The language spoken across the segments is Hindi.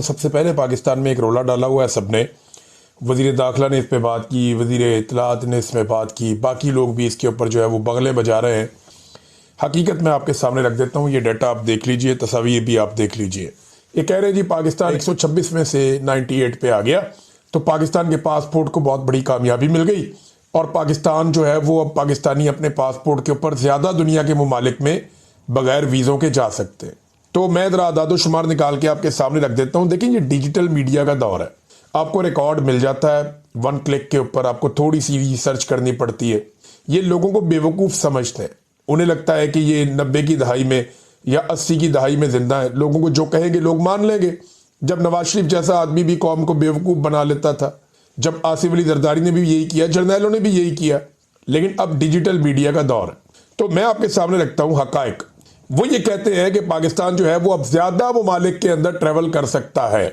सबसे पहले पाकिस्तान में एक रोला डाला हुआ है सबने। वज़ीर दाखिला ने इस पे बात की, वज़ीर इत्तलात ने इसमें बात की, बाकी लोग भी इसके ऊपर जो है वो बगले बजा रहे हैं। हकीकत मैं आपके सामने रख देता हूँ, ये डाटा आप देख लीजिए, तस्वीर भी आप देख लीजिए। ये कह रहे हैं जी पाकिस्तान 126 में से 98 पे आ गया, तो पाकिस्तान के पासपोर्ट को बहुत बड़ी कामयाबी मिल गई और पाकिस्तान जो है वो अब पाकिस्तानी अपने पासपोर्ट के ऊपर ज़्यादा दुनिया के ममालिक में बगैर वीज़ों के जा सकते हैं। तो मैं ज़रा आदादो शुमार निकाल के आपके सामने रख देता हूँ। देखिए, ये डिजिटल मीडिया का दौर है, आपको रिकॉर्ड मिल जाता है वन क्लिक के ऊपर, आपको थोड़ी सी रिसर्च करनी पड़ती है। ये लोगों को बेवकूफ़ समझते हैं, उन्हें लगता है कि ये 90 की दहाई में या 80 की दहाई में जिंदा है, लोगों को जो कहेंगे लोग मान लेंगे। जब नवाज शरीफ जैसा आदमी भी कौम को बेवकूफ़ बना लेता था, जब आसिफ अली जरदारी ने भी यही किया, जर्नैलों ने भी यही किया, लेकिन अब डिजिटल मीडिया का दौर है। तो मैं आपके सामने रखता हूँ हकायक। वो ये कहते हैं कि पाकिस्तान जो है वो अब ज़्यादा ममालिक के अंदर ट्रेवल कर सकता है,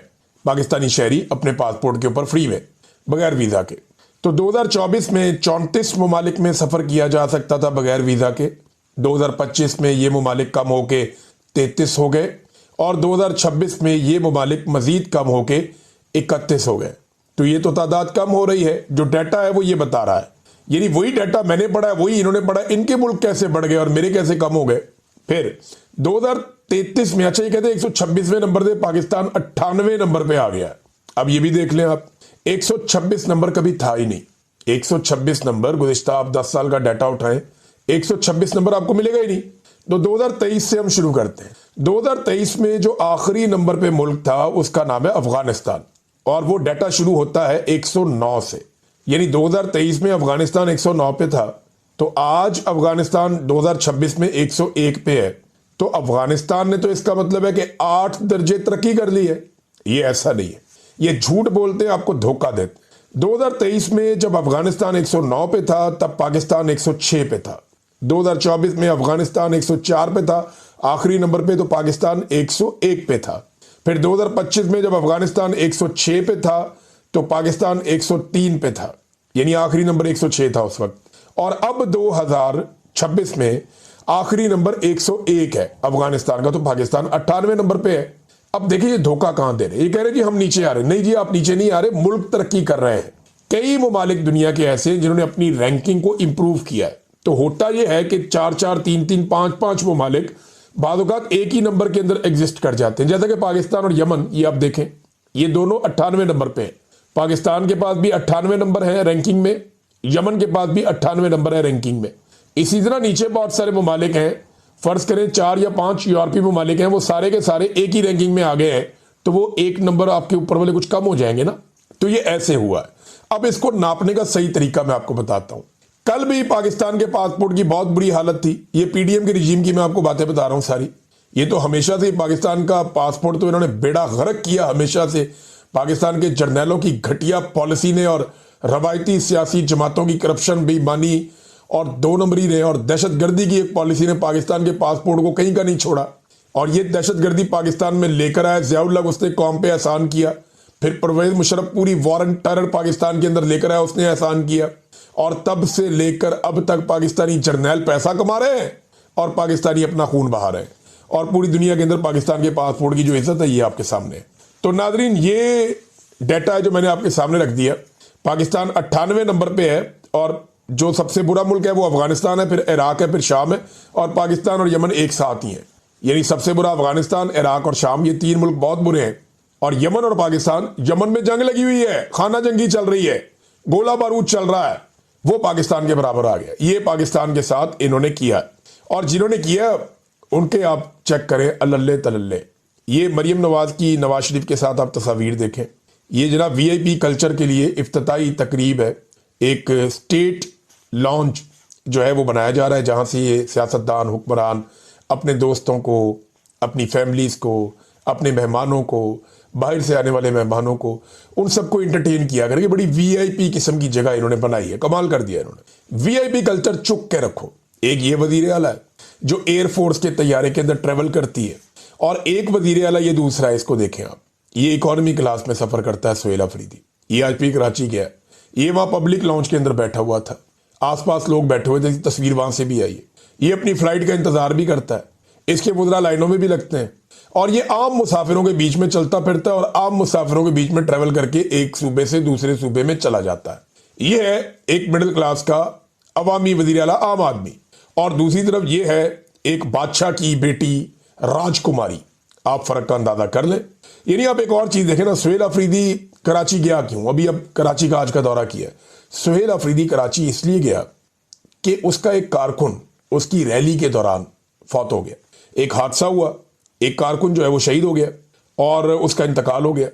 पाकिस्तानी शहरी अपने पासपोर्ट के ऊपर फ्री में बगैर वीज़ा के। तो 2024 में 34 ममालिक में सफ़र किया जा सकता था बगैर वीज़ा के। 2025 में ये ममालिक कम होके 33 हो गए और 2026 में ये ममालिक मज़ीद कम होके 31 हो गए। तो ये तो तादाद कम हो रही है, जो डाटा है वो ये बता रहा है। यानी वही डाटा मैंने पढ़ा है, वही इन्होंने पढ़ा है। इनके मुल्क कैसे बढ़ गए और मेरे कैसे कम हो गए। फिर 2033 में, अच्छा ये कहते हैं 126वें नंबर से पाकिस्तान 98वें नंबर पे आ गया। अब ये भी देख लें आप, 126 नंबर कभी था ही नहीं। 126 नंबर गुज़िश्ता आप 10 साल का डाटा उठाएं, 126 नंबर आपको मिलेगा ही नहीं। तो 2023 से हम शुरू करते हैं। 2023 में जो आखिरी नंबर पे मुल्क था उसका नाम है अफगानिस्तान, और वो डाटा शुरू होता है 109 से। यानी 2023 में अफगानिस्तान 109 पे था, तो आज अफगानिस्तान 2026 में 101 पे है। तो अफगानिस्तान ने, तो इसका मतलब है कि 8 दर्जे तरक्की कर ली है। ये ऐसा नहीं है, ये झूठ बोलते हैं, आपको धोखा देते। 2023 में जब अफगानिस्तान 109 पे था तब पाकिस्तान 106 पे था। 2024 में अफगानिस्तान 104 पे था आखिरी नंबर पे, तो पाकिस्तान 101 पे था। फिर 2025 में जब अफगानिस्तान 106 पे था तो पाकिस्तान 103 पे था, यानी आखिरी नंबर 106 था उस वक्त। और अब 2026 में आखिरी नंबर 101 है अफगानिस्तान का, तो पाकिस्तान 98वें नंबर पे है। अब देखिए ये धोखा कहां दे रहे हैं। ये कह रहे हैं कि हम नीचे आ रहे हैं। नहीं जी, आप नीचे नहीं आ रहे, मुल्क तरक्की कर रहे हैं। कई ममालिक दुनिया के ऐसे हैं जिन्होंने अपनी रैंकिंग को इंप्रूव किया है। तो होता यह है कि 4-4, 3-3, 5-5 ममालिक बाद औक़ात एक ही नंबर के अंदर एग्जिस्ट कर जाते हैं। जैसा कि पाकिस्तान और यमन, ये आप देखें, ये दोनों 98वें नंबर पे हैं। पाकिस्तान के पास भी 98वें नंबर है रैंकिंग में, यमन के पास भी 98वें नंबर है रैंकिंग में। इसी तरह नीचे बहुत सारे ममालिक हैं, फर्ज करें 4 या 5 यूरोपीय ममालिक हैं, वो सारे के सारे एक ही रैंकिंग में आ गए हैं, तो वो एक नंबर आपके ऊपर वाले कुछ कम हो जाएंगे ना। तो ये ऐसे हुआ है। अब इसको नापने का सही तरीका मैं आपको बताता हूं। कल भी पाकिस्तान के पासपोर्ट की बहुत बुरी हालत थी। ये पीडीएम के रिजीम की मैं आपको बातें बता रहा हूं सारी। ये तो हमेशा से पाकिस्तान का पासपोर्ट तो इन्होंने बेड़ा गर्क किया हमेशा से। पाकिस्तान के जर्नैलों की घटिया पॉलिसी ने और रवायती सियासी जमातों की करप्शन, बेईमानी और 2 नंबरी ने और दहशतगर्दी की एक पॉलिसी ने पाकिस्तान के पासपोर्ट को कहीं का नहीं छोड़ा। और ये दहशतगर्दी पाकिस्तान में लेकर आया ज़ियाउल हक, उसने कौम पे एहसान किया। फिर परवेज मुशर्रफ पूरी वॉर एंड टेरर पाकिस्तान के अंदर लेकर आया, उसने एहसान किया। और तब से लेकर अब तक पाकिस्तानी जर्नैल पैसा कमा रहे हैं और पाकिस्तानी अपना खून बहा रहे हैं, और पूरी दुनिया के अंदर पाकिस्तान के पासपोर्ट की जो इज्जत है ये आपके सामने है। तो नाजरीन, ये डाटा है जो मैंने आपके सामने रख दिया। पाकिस्तान 98वें नंबर पे है, और जो सबसे बुरा मुल्क है वो अफगानिस्तान है, फिर इराक है, फिर शाम है, और पाकिस्तान और यमन एक साथ ही है। यानी सबसे बुरा अफगानिस्तान, इराक और शाम, ये 3 मुल्क बहुत बुरे हैं। और यमन और पाकिस्तान, यमन में जंग लगी हुई है, खाना जंगी चल रही है, गोला बारूद चल रहा है, वो पाकिस्तान के बराबर आ गया। ये पाकिस्तान के साथ इन्होंने किया, और जिन्होंने किया उनके आप चेक करें अल्लल्ले तलल्ले। ये मरियम नवाज की नवाज शरीफ के साथ आप तस्वीर देखें। ये जनाब वीआईपी कल्चर के लिए इफ्तिताई तकरीब है। एक स्टेट लॉन्च जो है वो बनाया जा रहा है, जहाँ से ये सियासतदान, हुक्मरान अपने दोस्तों को, अपनी फैमिलीज़ को, अपने मेहमानों को, बाहर से आने वाले मेहमानों को, उन सबको इंटरटेन किया करके बड़ी वीआईपी किस्म की जगह इन्होंने बनाई है। कमाल कर दिया इन्होंने। वीआईपी कल्चर चुक के रखो। एक ये वजीर आला है जो एयरफोर्स के तैयारे के अंदर ट्रेवल करती है, और एक वजीर आला ये दूसरा है, इसको देखें आप। ये इकोनॉमी क्लास में सफ़र करता है सुहेल अफरीदी। ये आज भी कराची गया, ये वहाँ पब्लिक लॉन्च के अंदर बैठा हुआ था, आसपास लोग बैठे हुए थे, तस्वीर वहाँ से भी आई है। ये अपनी फ्लाइट का इंतज़ार भी करता है। इसके मुद्रा लाइनों में भी लगते हैं और ये आम मुसाफिरों के बीच में चलता फिरता है और आम मुसाफिरों के बीच में ट्रेवल करके एक सूबे से दूसरे सूबे में चला जाता है। ये है एक मिडिल क्लास का अवामी वजीर आला आम आदमी, और दूसरी तरफ ये है एक बादशाह की बेटी राजकुमारी। आप फर्क का अंदाजा कर लें। यानी आप एक और चीज देखें ना, सुहेल अफरीदी कराची गया क्यों? अभी अब कराची का आज का दौरा किया। सुहेल अफरीदी कराची इसलिए गया कि उसका एक कारकुन उसकी रैली के दौरान फौत हो गया। एक हादसा हुआ, एक कारकुन जो है वो शहीद हो गया और उसका इंतकाल हो गया।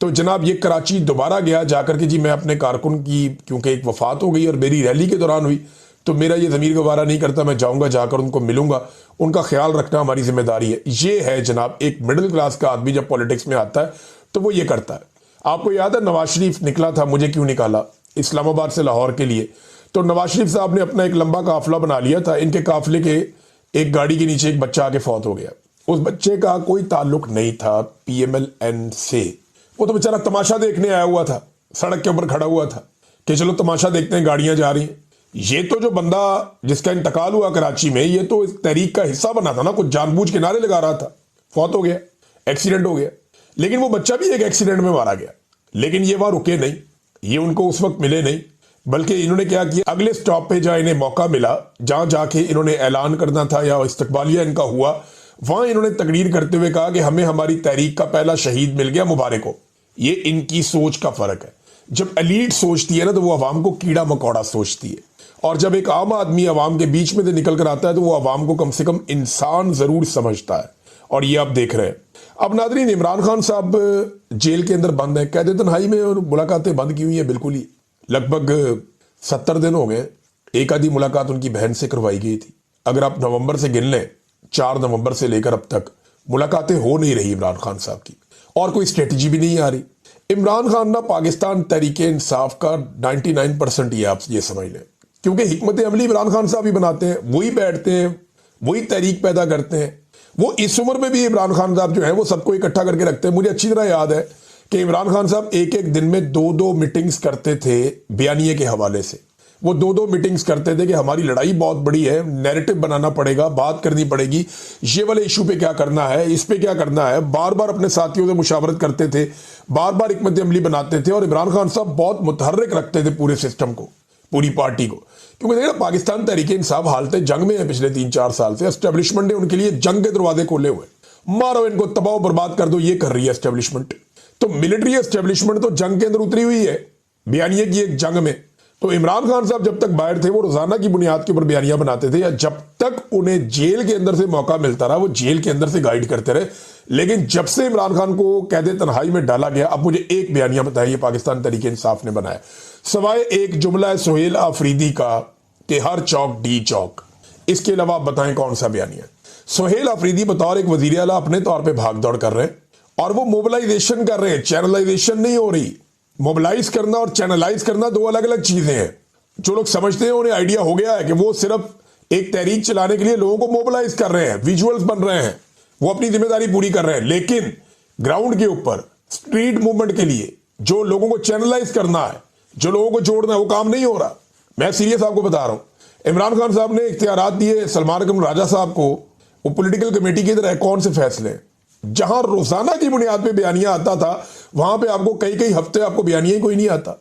तो जनाब ये कराची दोबारा गया जाकर के, जी मैं अपने कारकुन की क्योंकि एक वफात हो गई और मेरी रैली के दौरान हुई, तो मेरा ये ज़मीर गवारा नहीं करता, मैं जाऊंगा, जाकर उनको मिलूंगा, उनका ख्याल रखना हमारी जिम्मेदारी है। ये है जनाब एक मिडिल क्लास का आदमी जब पॉलिटिक्स में आता है तो वो ये करता है। आपको याद है नवाज शरीफ निकला था, मुझे क्यों निकाला, इस्लामाबाद से लाहौर के लिए। तो नवाज शरीफ साहब ने अपना एक लंबा काफिला बना लिया था। इनके काफिले के एक गाड़ी के नीचे एक बच्चा आके फौत हो गया। उस बच्चे का कोई ताल्लुक नहीं था पीएमएलएन से, वो तो बेचारा तमाशा देखने आया हुआ था, सड़क के ऊपर खड़ा हुआ था कि चलो तमाशा देखते हैं, गाड़ियां जा रही हैं। ये तो जो बंदा जिसका इंतकाल हुआ कराची में, ये तो इस तहरीक का हिस्सा बना था ना, कुछ जानबूझ के नारे लगा रहा था, फौत हो गया, एक्सीडेंट हो गया। लेकिन वो बच्चा भी एक एक्सीडेंट में मारा गया। लेकिन ये वहां रुके नहीं, ये उनको उस वक्त मिले नहीं, बल्कि इन्होंने क्या किया, अगले स्टॉप पे जहां इन्हें मौका मिला, जहां जाके इन्होंने ऐलान करना था या इस्तकबालिया इनका हुआ, वहां इन्होंने तकरीर करते हुए कहा कि हमें हमारी तहरीक का पहला शहीद मिल गया, मुबारक हो। ये इनकी सोच का फर्क है। जब एलीट सोचती है ना तो वो अवाम को कीड़ा मकोड़ा सोचती है, और जब एक आम आदमी अवाम के बीच में से निकल कर आता है तो वो अवाम को कम से कम इंसान जरूर समझता है। और ये आप देख रहे हैं। अब नादरीन, इमरान खान साहब जेल के अंदर बंद है, कैद तन्हाई में, और मुलाकातें बंद की हुई है बिल्कुल ही। लगभग 70 दिन हो गए। एक आधी मुलाकात उनकी बहन से करवाई गई थी। अगर आप नवंबर से गिन लें, 4 नवंबर से लेकर अब तक मुलाकातें हो नहीं रही इमरान खान साहब की, और कोई स्ट्रेटजी भी नहीं आ रही। इमरान खान ना पाकिस्तान तहरीके इंसाफ का 99% ही आप ये समझ लें, क्योंकि हिकमत अमली इमरान खान साहब ही बनाते हैं, वही बैठते हैं, वही तहरीक पैदा करते हैं। वो इस उम्र में भी इमरान खान साहब जो है वो सबको इकट्ठा करके रखते हैं। मुझे अच्छी तरह याद है कि इमरान खान साहब एक एक दिन में 2-2 मीटिंग्स करते थे बयानिए के हवाले से। वो 2-2 मीटिंग्स करते थे कि हमारी लड़ाई बहुत बड़ी है, नैरेटिव बनाना पड़ेगा, बात करनी पड़ेगी, ये वाले इशू पे क्या करना है, इस पे क्या करना है। बार बार अपने साथियों से मुशावरत करते थे, बार बार हिकमत अमली बनाते थे, और इमरान खान साहब बहुत मुतहर्रिक रखते थे पूरे सिस्टम को, पूरी पार्टी को। क्योंकि देखिए पाकिस्तान तहरीके इंसाफ हालत जंग में है पिछले 3-4 साल से। एस्टेब्लिशमेंट ने उनके लिए जंग के दरवाजे खोले हुए, मारो इनको, तबाह बर्बाद कर दो, ये कर रही है एस्टेब्लिशमेंट। तो मिलिट्री एस्टेब्लिशमेंट तो जंग के अंदर उतरी हुई है, बयानिए की एक जंग में। तो इमरान खान साहब जब तक बाहर थे वो रोजाना की बुनियाद के ऊपर बयानियां बनाते थे, या जब तक उन्हें जेल के अंदर से मौका मिलता रहा वो जेल के अंदर से गाइड करते रहे। लेकिन जब से इमरान खान को कैद तन्हाई में डाला गया, अब मुझे एक बयानिया बताइए पाकिस्तान तहरीके इंसाफ ने बनाया, सवाए एक जुमला है सुहेल अफरीदी का कि हर चौक डी चौक, इसके अलावा आप बताएं कौन सा बयानिया। सुहेल अफरीदी बतौर एक वजीर आला अपने तौर पर भाग दौड़ कर रहे हैं और वो मोबिलाइजेशन कर रहे हैं, चैनलाइजेशन नहीं हो रही। मोबिलाइज करना और चैनलाइज करना दो अलग अलग चीजें हैं। जो लोग समझते हैं उन्हें आइडिया हो गया है कि वो सिर्फ एक तहरीक चलाने के लिए लोगों को मोबिलाइज कर रहे हैं, विजुअल्स बन रहे हैं, वो अपनी जिम्मेदारी पूरी कर रहे हैं। लेकिन ग्राउंड के ऊपर स्ट्रीट मूवमेंट के लिए जो लोगों को चैनलाइज करना है, जो लोगों को जोड़ना है, वो काम नहीं हो रहा। मैं सीरियस आपको बता रहा हूं। इमरान खान साहब ने इख्तियारात दिए सलमान अकरम राजा साहब को, वो पॉलिटिकल कमेटी की तरह कौन से फैसले, जहां रोजाना की बुनियाद पे बयानिया आता था, वहां पे आपको कई कई हफ्ते आपको बयानिया ही कोई नहीं आता।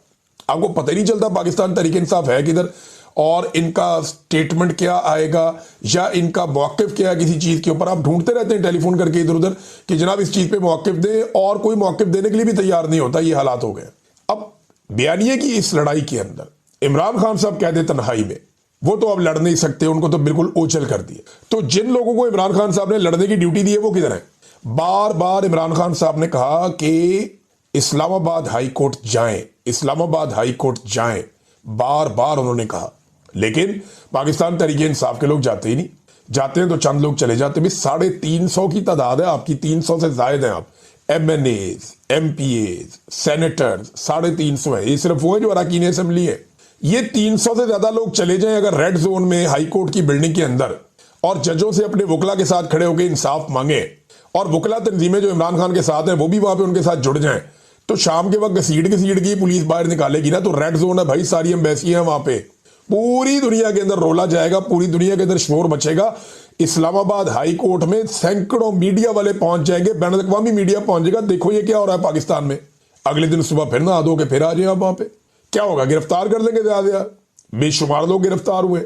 आपको पता ही नहीं चलता पाकिस्तान तहरीक इंसाफ है किधर, और इनका स्टेटमेंट क्या आएगा या इनका मौक़िफ़ क्या है किसी चीज के ऊपर। आप ढूंढते रहते हैं टेलीफोन करके इधर उधर कि जनाब इस चीज पे मौक़िफ़ दें, और कोई मौक़िफ़ देने के लिए भी तैयार नहीं होता। ये हालात हो गए। अब बयानिए की इस लड़ाई के अंदर इमरान खान साहब कहते तन्हाई में, वो तो अब लड़ नहीं सकते, उनको तो बिल्कुल ओझल कर दिए। तो जिन लोगों को इमरान खान साहब ने लड़ने की ड्यूटी दी है वो किधर है? बार बार इमरान खान साहब ने कहा कि इस्लामाबाद हाई कोर्ट जाएं, इस्लामाबाद हाई कोर्ट जाएं, बार बार उन्होंने कहा। लेकिन पाकिस्तान तहरीके इंसाफ के लोग जाते ही नहीं। जाते हैं तो चंद लोग चले जाते हैं। 350 की तादाद है आपकी, 300 से ज्यादा हैं आप। MNAs, MPAs, सेनेटर्स 350 है। ये सिर्फ वो है जो अरकान असेंबली है। ये 300 से ज्यादा लोग चले जाएं अगर रेड जोन में हाई कोर्ट की बिल्डिंग के अंदर, और जजों से अपने वकला के साथ खड़े होकर इंसाफ मांगे, और वकला तंजीमें जो इमरान खान के साथ हैं वो भी वहां पे उनके साथ जुड़ जाएं, तो शाम के वक्त घसीट की पुलिस बाहर निकालेगी ना, तो रेड जोन है भाई, सारी एम्बेसी है वहां पे, पूरी दुनिया के अंदर रोला जाएगा, पूरी दुनिया के अंदर शोर मचेगा। इस्लामाबाद हाई कोर्ट में सैकड़ों मीडिया वाले पहुंच जाएंगे, बैन अवी मीडिया पहुंच जाएगा, देखो ये क्या हो रहा है पाकिस्तान में। अगले दिन सुबह फिर नहा धो के फिर आ जाए आप वहां पे, क्या होगा? गिरफ्तार कर लेंगे ज्यादा। बेशुमार लोग गिरफ्तार हुए,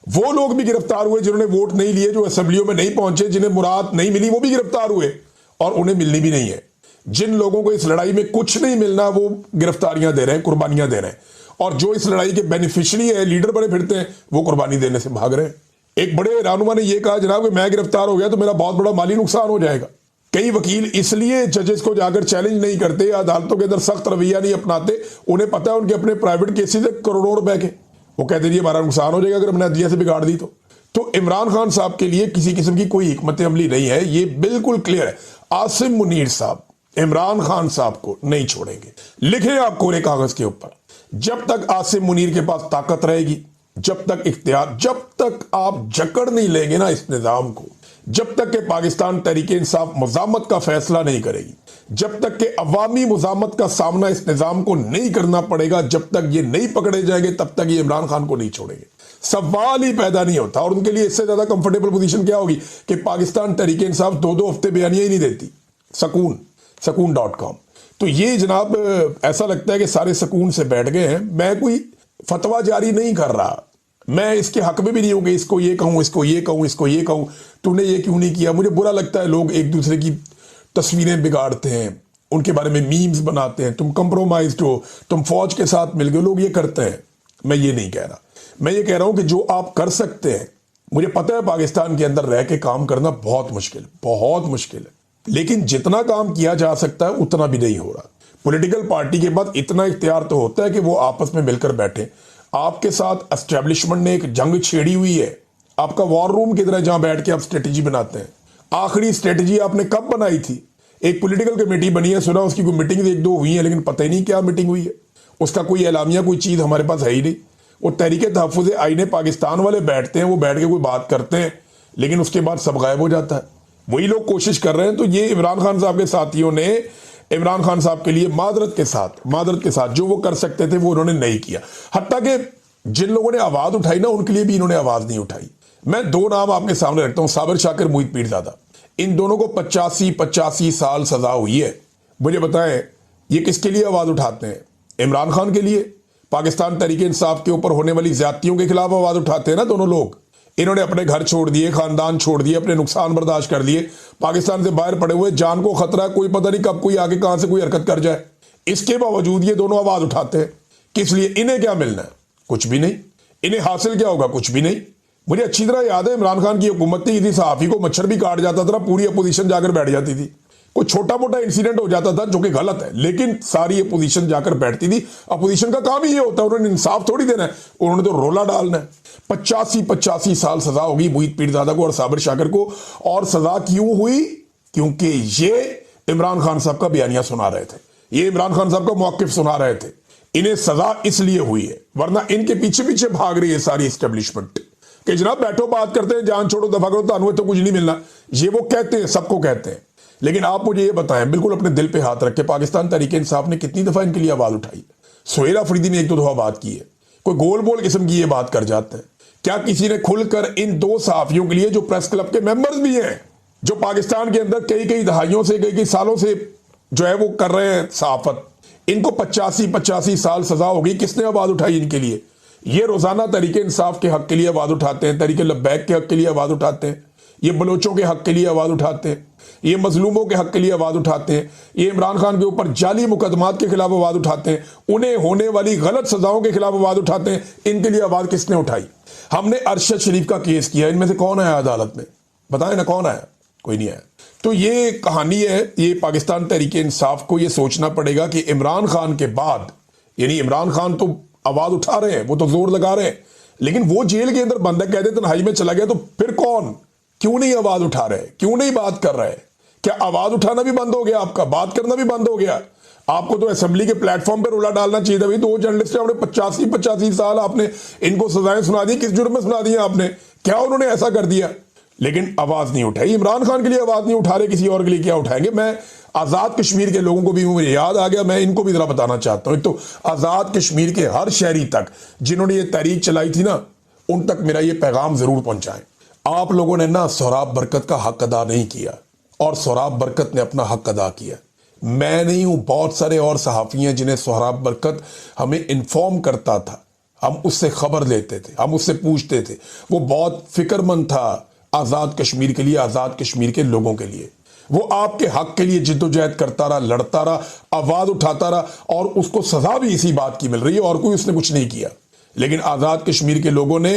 वो लोग भी गिरफ्तार हुए जिन्होंने वोट नहीं लिए, जो असेंबलियों में नहीं पहुंचे, जिन्हें मुराद नहीं मिली, वो भी गिरफ्तार हुए और उन्हें मिलनी भी नहीं है। जिन लोगों को इस लड़ाई में कुछ नहीं मिलना, वो गिरफ्तारियां दे रहे हैं, कुर्बानियां दे रहे हैं, और जो इस लड़ाई के बेनिफिशियरी है, लीडर बने फिरते हैं, वो कुर्बानी देने से भाग रहे हैं। एक बड़े रहनुमा ने यह कहा, जनाब कि मैं गिरफ्तार हो गया तो मेरा बहुत बड़ा माली नुकसान हो जाएगा। कई वकील इसलिए जजेस को जाकर चैलेंज नहीं करते, अदालतों के अंदर सख्त रवैया नहीं अपनाते, उन्हें पता है उनके अपने प्राइवेट केसेस है करोड़ों रुपए के, वो कहते हैं हमारा नुकसान हो जाएगा अगर हमने अदलिया से बिगाड़ दी तो इमरान खान साहब के लिए किसी किस्म की कोई हिकमत अमली नहीं है, ये बिल्कुल क्लियर है। आसिम मुनीर साहब इमरान खान साहब को नहीं छोड़ेंगे, लिखे आप कोरे कागज के ऊपर। जब तक आसिम मुनीर के पास ताकत रहेगी, जब तक इख्तियार, जब तक आप जकड़ नहीं लेंगे ना इस निजाम को, जब तक के पाकिस्तान तहरीक इंसाफ मुजामत का फैसला नहीं करेगी, जब तक के अवामी मुजामत का सामना इस निजाम को नहीं करना पड़ेगा, जब तक ये नहीं पकड़े जाएंगे, तब तक ये इमरान खान को नहीं छोड़ेंगे। सवाल ही पैदा नहीं होता। और उनके लिए इससे ज्यादा कंफर्टेबल पोजीशन क्या होगी कि पाकिस्तान तहरीक इंसाफ 2-2 हफ्ते बयानियां ही नहीं देती, सकून.com। तो ये जनाब ऐसा लगता है कि सारे सकून से बैठ गए हैं। मैं कोई फतवा जारी नहीं कर रहा, मैं इसके हक में भी नहीं हूं कि इसको ये कहूं, इसको ये कहूं, इसको ये कहूं, तूने ये क्यों नहीं किया। मुझे बुरा लगता है लोग एक दूसरे की तस्वीरें बिगाड़ते हैं, उनके बारे में मीम्स बनाते हैं, तुम कंप्रोमाइज्ड हो, तुम फौज के साथ मिल गए, लोग ये करते हैं। मैं ये नहीं कह रहा, मैं ये कह रहा हूं कि जो आप कर सकते हैं, मुझे पता है पाकिस्तान के अंदर रह के काम करना बहुत मुश्किल है, लेकिन जितना काम किया जा सकता है उतना भी नहीं हो रहा। पॉलिटिकल पार्टी के बाद इतना इख्तियार तो होता है कि वो आपस में मिलकर बैठे। आपके साथ एस्टेब्लिशमेंट ने एक जंग छेड़ी हुई है, आपका वॉर रूम की तरह, जहां बैठ के आप स्ट्रेटेजी बनाते हैं। आखिरी स्ट्रेटेजी आपने कब बनाई थी? एक पॉलिटिकल कमेटी बनी है, सुना उसकी कोई मीटिंग 1-2 हुई है, लेकिन पता ही नहीं क्या मीटिंग हुई है, उसका कोई एलामिया, कोई चीज हमारे पास है ही नहीं। वो तहरीक तहफ़्फ़ुज़ आईन पाकिस्तान वाले बैठते हैं, वो बैठ के कोई बात करते हैं, लेकिन उसके बाद सब गायब हो जाता है। वही लोग कोशिश कर रहे हैं। तो ये इमरान खान साहब के साथियों ने इमरान खान साहब के लिए मादरत के साथ जो वो कर सकते थे वो उन्होंने नहीं किया। हत्ता कि जिन लोगों ने आवाज उठाई ना, उनके लिए भी इन्होंने आवाज नहीं उठाई। मैं 2 नाम आपके सामने रखता हूं, साबिर शाकिर, मोहित पीरजादा। इन दोनों को 85 साल सजा हुई है। मुझे बताएं ये किसके लिए आवाज उठाते हैं? इमरान खान के लिए। पाकिस्तान तहरीक इंसाफ के ऊपर होने वाली ज्यादतियों के खिलाफ आवाज उठाते हैं ना दोनों लोग। इन्होंने अपने घर छोड़ दिए, खानदान छोड़ दिए, अपने नुकसान बर्दाश्त कर लिए, पाकिस्तान से बाहर पड़े हुए, जान को खतरा, कोई पता नहीं कब कोई आगे कहां से कोई हरकत कर जाए। इसके बावजूद ये दोनों आवाज उठाते हैं। किस लिए? इन्हें क्या मिलना है? कुछ भी नहीं। इन्हें हासिल क्या होगा? कुछ भी नहीं। मुझे अच्छी तरह याद है इमरान खान की हुकूमत थी, किसी सहाफी को मच्छर भी काट जाता था, पूरी अपोजिशन जाकर बैठ जाती थी। कोई छोटा मोटा इंसिडेंट हो जाता था जो कि गलत है, लेकिन सारी अपोजिशन जाकर बैठती थी। अपोजिशन का काम ही ये होता है, उन्होंने इंसाफ थोड़ी देना है, उन्होंने तो रोला डालना है। 85 साल सजा होगी मोहित पीरजादा को और साबिर शाकिर को। और सजा क्यों हुई? क्योंकि ये इमरान खान साहब का बयानिया सुना रहे थे, ये इमरान खान साहब का मौकिफ सुना रहे थे। इन्हें सजा इसलिए हुई है, वरना इनके पीछे पीछे भाग रही है सारी एस्टेब्लिशमेंट कि जनाब बैठो, बात करते हैं, जान छोड़ो, दफा करो, तानुए तो कुछ नहीं मिलना। ये वो कहते हैं, सबको कहते हैं। लेकिन आप मुझे ये बताएं, बिल्कुल अपने दिल पे हाथ रख के, पाकिस्तान तहरीक इंसाफ ने कितनी दफा इनके लिए आवाज उठाई है? सुहेल अफरीदी ने 1-2 दफा बात की है, कोई गोल बोल किस्म की ये बात कर जाते हैं। क्या किसी ने खुलकर इन 2 सहाफियों के लिए, जो प्रेस क्लब के मेंबर्स भी हैं, जो पाकिस्तान के अंदर कई दहाइयों से, कई सालों से जो है वो कर रहे हैं सहाफत, इनको 85 साल सजा होगी, किसने आवाज उठाई इनके लिए? ये रोजाना तहरीक इंसाफ के हक के लिए आवाज उठाते हैं, तहरीक लब्बैक के हक के लिए आवाज उठाते हैं, ये बलोचों के हक के लिए आवाज उठाते हैं, ये मजलूमों के हक के लिए आवाज उठाते हैं, ये इमरान खान के ऊपर जाली मुकदमात के खिलाफ आवाज उठाते हैं, उन्हें होने वाली गलत सजाओं के खिलाफ आवाज उठाते हैं। इनके लिए आवाज किसने उठाई? हमने अरशद शरीफ का केस किया, इनमें से कौन आया अदालत में? बताएं ना, कौन आया? कोई नहीं आया। तो ये कहानी है। ये पाकिस्तान तहरीक इंसाफ को ये सोचना पड़ेगा कि इमरान खान के बाद, यानी इमरान खान तो आवाज उठा रहे हैं, वो तो जोर लगा रहे हैं, लेकिन वो जेल के अंदर बंद है, कहते तन्हाई में चला गया, तो फिर कौन? क्यों नहीं आवाज उठा रहे? क्यों नहीं बात कर रहे? क्या आवाज उठाना भी बंद हो गया आपका? बात करना भी बंद हो गया? आपको तो असेंबली के प्लेटफॉर्म पे रोला डालना चाहिए था। 2 जर्नलिस्ट आपने 85 साल आपने इनको सजाएं सुना दी, किस जुर्म में सुना दी आपने? क्या उन्होंने ऐसा कर दिया? लेकिन आवाज नहीं उठाई। इमरान खान के लिए आवाज नहीं उठा रहे, किसी और के लिए क्या उठाएंगे? मैं आजाद कश्मीर के लोगों को भी मुझे याद आ गया, मैं इनको भी जरा बताना चाहता हूं। एक तो आजाद कश्मीर के हर शहरी तक जिन्होंने ये तहरीक चलाई थी ना, उन तक मेरा ये पैगाम जरूर पहुंचाएं। आप लोगों ने ना सोहराब बरकत का हक अदा नहीं किया और सोहराब बरकत ने अपना हक अदा किया। मैं नहीं हूं, बहुत सारे और सहाफ़ी हैं जिन्हें सोहराब बरकत हमें इन्फॉर्म करता था, हम उससे खबर लेते थे, हम उससे पूछते थे। वो बहुत फिक्रमंद था आज़ाद कश्मीर के लिए, आज़ाद कश्मीर के लोगों के लिए। वो आपके हक के लिए जिद्दोजहद करता रहा, लड़ता रहा, आवाज़ उठाता रहा और उसको सजा भी इसी बात की मिल रही है और कोई उसने कुछ नहीं किया। लेकिन आज़ाद कश्मीर के लोगों ने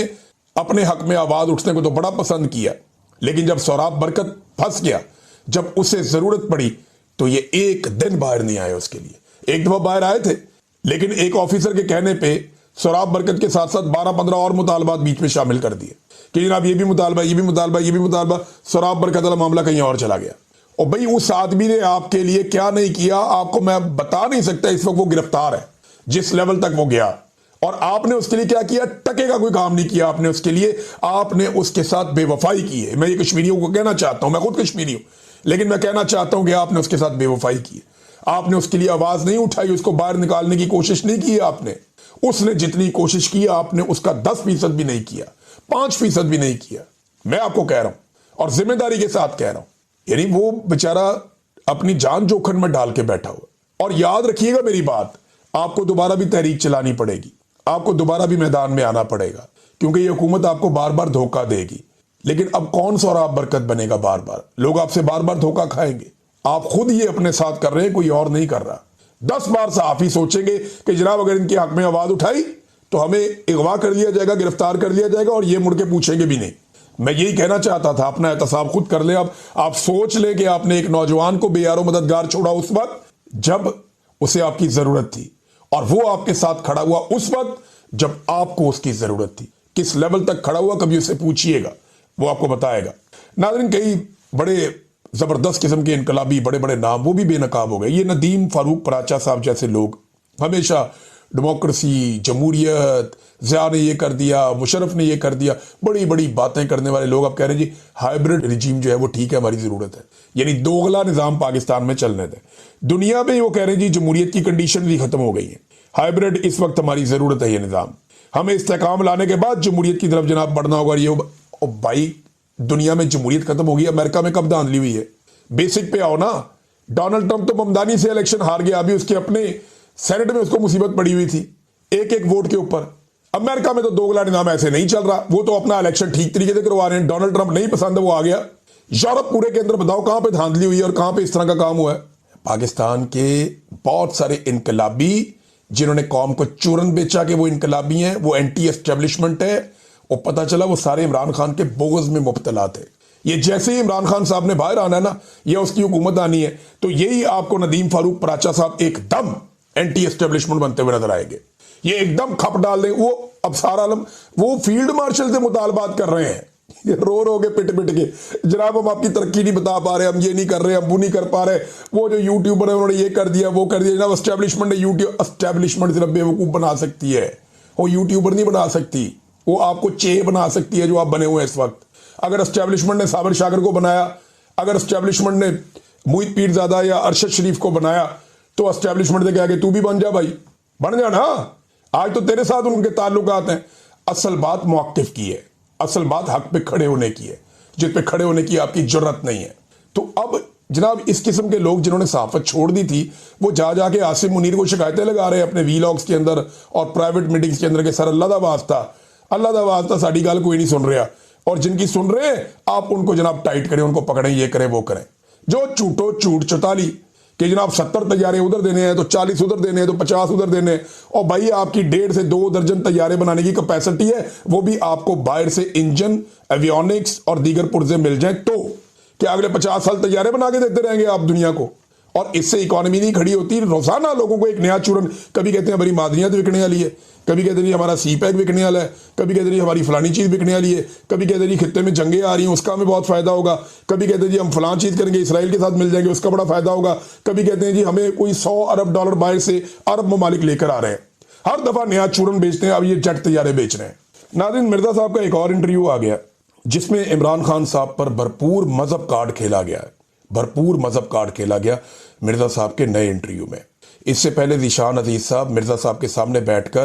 अपने हक में आवाज़ उठने को तो बड़ा पसंद किया, लेकिन जब सोहराब बरकत फंस गया, जब उसे ज़रूरत पड़ी, तो ये एक दिन बाहर नहीं आए उसके लिए। एक दफ़ा बाहर आए थे, लेकिन एक ऑफिसर के कहने पे सोहराब बरकत के साथ साथ 12-15 और मुतालबात बीच में शामिल कर दिए कि जनाब ये भी मुतालबा, ये भी मुतालबा, ये भी मुतालबा। सोहराब बरकत वाला मामला कहीं और चला गया। और भाई उस आदमी ने आपके लिए क्या नहीं किया, आपको मैं बता नहीं सकता। इस वक्त वो गिरफ्तार है, जिस लेवल तक वो गया, और आपने उसके लिए क्या किया? टके का कोई काम नहीं किया आपने उसके लिए। आपने उसके साथ बेवफाई की है। मैं ये कश्मीरियों को कहना चाहता हूं, मैं खुद कश्मीरी हूं, लेकिन मैं कहना चाहता हूं कि आपने उसके साथ बेवफाई की है। आपने उसके लिए आवाज नहीं उठाई, उसको बाहर निकालने की कोशिश नहीं की आपने। उसने जितनी कोशिश की आपने उसका 10% भी नहीं किया, 5% भी नहीं किया। मैं आपको कह रहा हूं और जिम्मेदारी के साथ कह रहा हूं, यानी वो बेचारा अपनी जान जोखिम में डाल के बैठा हुआ। और याद रखिएगा मेरी बात, आपको दोबारा भी तहरीक चलानी पड़ेगी, आपको दोबारा भी मैदान में आना पड़ेगा, क्योंकि ये हुकूमत आपको बार बार धोखा देगी। लेकिन अब कौन सोहराब बरकत बनेगा? बार बार लोग आपसे बार बार धोखा खाएंगे। आप खुद ये अपने साथ कर रहे हैं, कोई और नहीं कर रहा। 10 बार सहाफी सोचेंगे कि जनाब अगर इनके हक में आवाज उठाई तो हमें अगवा कर लिया जाएगा, गिरफ्तार कर लिया जाएगा, और ये मुड़ के पूछेंगे भी नहीं। मैं यही कहना चाहता था, अपना एहतसाब खुद कर ले। अब आप सोच ले कि आपने एक नौजवान को बेयारो मददगार छोड़ा उस वक्त जब उसे आपकी जरूरत थी, और वो आपके साथ खड़ा हुआ उस वक्त जब आपको उसकी जरूरत थी। किस लेवल तक खड़ा हुआ कभी उससे पूछिएगा, वो आपको बताएगा। नाज़रीन, कई बड़े जबरदस्त किस्म के इनकलाबी बड़े बड़े नाम वो भी बेनकाब हो गए। ये नदीम फारूक पराचा साहब जैसे लोग हमेशा डेमोक्रेसी, जमहूरियत, ज़िया ने ये कर दिया, मुशर्रफ ने ये कर दिया, बड़ी बड़ी बातें करने वाले लोग अब कह रहे हैं जी हाइब्रिड रिजीम जो है वो ठीक है, हमारी ज़रूरत है, यानी दोगला निज़ाम पाकिस्तान में चलने दें। दुनिया में वो कह रहे हैं जी जमहूरियत की कंडीशन भी खत्म हो गई है, हाइब्रिड इस वक्त हमारी ज़रूरत है, ये निज़ाम हमें इस्तेकाम लाने के बाद जमहूरियत की तरफ जनाब बढ़ना होगा। ये भाई दुनिया में जमहूरियत खत्म होगी, अमेरिका में कब धांधली हुई है? बेसिक पे आओ ना। डोनाल्ड ट्रंप तो बमदानी से इलेक्शन हार गया, अभी उसके अपने सेनेट में उसको मुसीबत पड़ी हुई थी एक एक वोट के ऊपर। अमेरिका में तो दोगला निज़ाम ऐसे नहीं चल रहा, वो तो अपना इलेक्शन ठीक तरीके से करवा रहे हैं। डोनाल्ड ट्रंप नहीं पसंद है, वो आ गया। यूरोप पूरे के अंदर बताओ कहां पे धांधली हुई है और कहां पे इस तरह का काम हुआ है। पाकिस्तान के बहुत सारे इनकलाबी जिन्होंने कौम को चूरन बेचा कि वो इनकलाबी हैं, वो एंटी एस्टेब्लिशमेंट है, वो पता चला वो सारे इमरान खान के बोगस में मुब्तला थे। ये जैसे ही इमरान खान साहब ने बाहर आना है ना, या उसकी हुकूमत आनी है, तो यही आपको नदीम फारूक पराचा साहब एकदम एंटी एस्टेब्लिशमेंट बनते हुए नजर आएंगे। ये एकदम खप डाल दें। वो अफसार आलम वो फील्ड मार्शल से मुतालबात कर रहे हैं, रो रो के पिट पिट के, जनाब हम आपकी तरक्की नहीं बता पा रहे, हम ये नहीं कर रहे, हम वो नहीं कर पा रहे, वो जो यूट्यूबर है उन्होंने ये कर दिया, वो कर दिया। जनाब एस्टेब्लिशमेंट ने एस्टेब्लिशमेंट सिर्फ बेवकूफ बना सकती है, वो यूट्यूबर नहीं बना सकती, वो आपको चे बना सकती है जो आप बने हुए हैं इस वक्त। अगर एस्टेब्लिशमेंट ने साबिर शाकिर को बनाया, अगर एस्टेब्लिशमेंट ने मोहित पीरजादा या अरशद शरीफ को बनाया, तो एस्टेब्लिशमेंट से कहा कि तू भी बन जा भाई, बन जा ना। आज तो तेरे साथ उनके ताल्लुकात हैं। असल बात मौक़िफ़ की है, असल बात हक पे खड़े होने की है, जिस पे खड़े होने की आपकी जरूरत नहीं है। तो अब जनाब इस किस्म के लोग जिन्होंने सहाफत छोड़ दी थी, वो जा जाके आसिम मुनीर को शिकायतें लगा रहे हैं अपने वीलॉग्स के अंदर और प्राइवेट मीटिंग्स के अंदर के सर अल्लाह दा वास्ता साड़ी गाल कोई नहीं सुन रहा, और जिनकी सुन रहे हैं आप उनको जनाब टाइट करें, उनको पकड़ें, ये करें वो करें। जो झूठो झूठ चौताली कि जनाब 70 तैयारे उधर देने हैं तो 40 उधर देने हैं तो 50 उधर देने हैं, और भाई आपकी 1.5 से 2 दर्जन तैयारे बनाने की कैपेसिटी है, वो भी आपको बाहर से इंजन, एवियोनिक्स और दीगर पुर्जे मिल जाए तो क्या अगले 50 साल तैयारे बना के देते रहेंगे आप दुनिया को? और इससे इकोनॉमी नहीं खड़ी होती। रोजाना लोगों को एक नया चूरन, कभी कहते हैं हमारी मादनियात बिकने वाली है, कभी कहते हैं हमारा सी पैक बिकने वाला है, कभी कहते हैं हमारी फलानी चीज़ बिकने वाली है, कभी कहते हैं खित्ते में जंगें आ रही हैं उसका हमें बहुत फायदा होगा, कभी कहते हैं जी हम फलां चीज़ करेंगे इसराइल के साथ मिल जाएंगे उसका बड़ा फायदा होगा, कभी कहते हैं जी हमें कोई $100 अरब बाहर से अरब ममालिक लेकर आ रहे हैं। हर दफा नया चूरन बेचते हैं, अब ये जेट तैयारे बेच रहे हैं। नाज़रीन, मिर्जा साहब का एक और इंटरव्यू आ गया जिसमें इमरान खान साहब पर भरपूर मजहब कार्ड खेला गया है, भरपूर मजहब कार्ड खेला गया मिर्ज़ा साहब के नए इंटरव्यू में। इससे पहले ज़ीशान अजीज़ साहब मिर्ज़ा साहब के सामने बैठकर